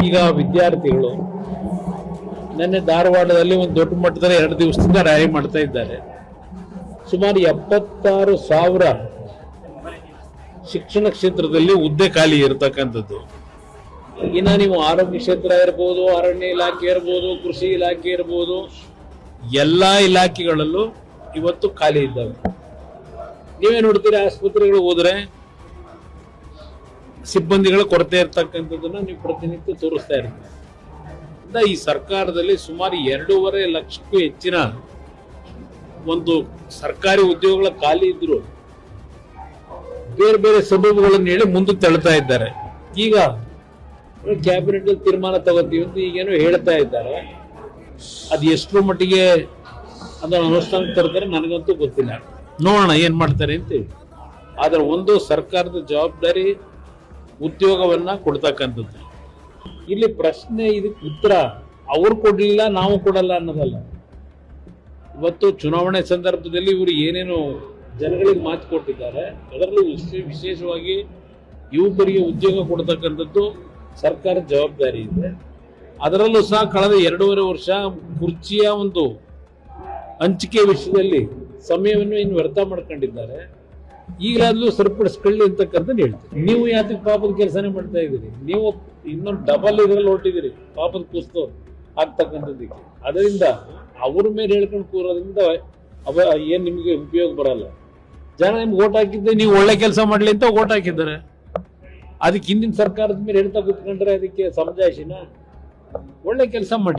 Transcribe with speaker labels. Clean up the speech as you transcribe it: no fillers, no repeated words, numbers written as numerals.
Speaker 1: ಈಗ ವಿದ್ಯಾರ್ಥಿಗಳು ನಿನ್ನೆ ಧಾರವಾಡದಲ್ಲಿ ಒಂದು ದೊಡ್ಡ ಮಟ್ಟದಲ್ಲಿ 2 ದಿವಸದಿಂದ ರ್ಯಾಲಿ ಮಾಡ್ತಾ ಇದ್ದಾರೆ. ಸುಮಾರು 76,000 ಶಿಕ್ಷಣ ಕ್ಷೇತ್ರದಲ್ಲಿ ಹುದ್ದೆ ಖಾಲಿ ಇರತಕ್ಕಂಥದ್ದು. ಇನ್ನು ನೀವು ಆರೋಗ್ಯ ಕ್ಷೇತ್ರ ಇರ್ಬೋದು, ಅರಣ್ಯ ಇಲಾಖೆ ಇರ್ಬೋದು, ಕೃಷಿ ಇಲಾಖೆ ಇರ್ಬೋದು, ಎಲ್ಲಾ ಇಲಾಖೆಗಳಲ್ಲೂ ಇವತ್ತು ಖಾಲಿ ಇದ್ದಾವೆ. ನೀವೇ ನೋಡ್ತೀರಿ, ಆಸ್ಪತ್ರೆಗಳು ಹೋದ್ರೆ ಸಿಬ್ಬಂದಿಗಳ ಕೊರತೆ ಇರ್ತಕ್ಕಂಥದ್ದನ್ನ ನೀವು ಪ್ರತಿನಿತ್ಯ ತೋರಿಸ್ತಾ ಇರ್ತೀರಿ. ಈ ಸರ್ಕಾರದಲ್ಲಿ ಸುಮಾರು 2.5 ಲಕ್ಷಕ್ಕೂ ಹೆಚ್ಚಿನ ಒಂದು ಸರ್ಕಾರಿ ಉದ್ಯೋಗಗಳ ಖಾಲಿ ಇದ್ರು ಬೇರೆ ಬೇರೆ ಸಬೂಬುಗಳನ್ನು ಹೇಳಿ ಮುಂದಕ್ಕೆ ತಳ್ತಾ ಇದ್ದಾರೆ. ಈಗ ಕ್ಯಾಬಿನೆಟ್ ತೀರ್ಮಾನ ತಗೋತೀವಿ ಅಂತ ಈಗೇನೋ ಹೇಳ್ತಾ ಇದ್ದಾರೆ. ಅದು ಎಷ್ಟರ ಮಟ್ಟಿಗೆ ಅದನ್ನು ಅನುಷ್ಠಾನಕ್ಕೆ ತರ್ತಾರೆ ನನಗಂತೂ ಗೊತ್ತಿಲ್ಲ. ನೋಡೋಣ ಏನ್ ಮಾಡ್ತಾರೆ ಅಂತೇಳಿ. ಆದ್ರೆ ಒಂದು ಸರ್ಕಾರದ ಜವಾಬ್ದಾರಿ ಉದ್ಯೋಗವನ್ನ ಕೊಡ್ತಕ್ಕಂಥದ್ದು. ಇಲ್ಲಿ ಪ್ರಶ್ನೆ, ಇದಕ್ಕೆ ಉತ್ತರ ಅವ್ರು ಕೊಡ್ಲಿಲ್ಲ ನಾವು ಕೊಡಲ್ಲ ಅನ್ನೋದಲ್ಲ. ಇವತ್ತು ಚುನಾವಣೆ ಸಂದರ್ಭದಲ್ಲಿ ಇವರು ಏನೇನು ಜನಗಳಿಗೆ ಮಾತು ಕೊಟ್ಟಿದ್ದಾರೆ, ಅದರಲ್ಲೂ ವಿಶೇಷವಾಗಿ ಯುವಕರಿಗೆ ಉದ್ಯೋಗ ಕೊಡ್ತಕ್ಕಂಥದ್ದು ಸರ್ಕಾರದ ಜವಾಬ್ದಾರಿ ಇದೆ. ಅದರಲ್ಲೂ ಸಹ ಕಳೆದ 2.5 ವರ್ಷ ಕುರ್ಚಿಯ ಒಂದು ಹಂಚಿಕೆ ವಿಷಯದಲ್ಲಿ ಸಮಯವನ್ನು ಇನ್ನು ವ್ಯರ್ಥ ಮಾಡ್ಕೊಂಡಿದ್ದಾರೆ. ಈಗಲಾದ್ರೂ ಸರಿಪಡಿಸ್ಕೊಳ್ಳಿ ಅಂತಕ್ಕಂಥದ್ದು ಹೇಳ್ತೀವಿ. ನೀವು ಯಾತಕ್ಕೆ ಪಾಪದ ಕೆಲಸನೇ ಮಾಡ್ತಾ ಇದ್ದೀರಿ? ನೀವು ಇನ್ನೊಂದು ಡಬಲ್ ಇದರಲ್ಲಿ ಹೊರಟಿದ್ದೀರಿ ಪಾಪದ ಕೂಸ್ತು ಆಗ್ತಕ್ಕಂಥದ್ದಕ್ಕೆ. ಅದರಿಂದ ಅವ್ರ ಮೇಲೆ ಹೇಳ್ಕೊಂಡು ಕೂರೋದ್ರಿಂದ ಏನ್ ನಿಮಗೆ ಉಪಯೋಗ ಬರಲ್ಲ. ಜನ ನಿಮ್ಗೆ ಓಟ್ ಹಾಕಿದ್ದೆ ನೀವು ಒಳ್ಳೆ ಕೆಲಸ ಮಾಡ್ಲಿ ಅಂತ ಓಟ್ ಹಾಕಿದ್ದಾರೆ. ಅದಕ್ಕೆ ಹಿಂದಿನ ಸರ್ಕಾರದ ಮೇಲೆ ಹೇಳ್ತಾ ಕೂತ್ಕೊಂಡ್ರೆ ಅದಕ್ಕೆ ಸಮಜಾಯಿಷಿನ? ಒಳ್ಳೆ ಕೆಲಸ ಮಾಡಿ.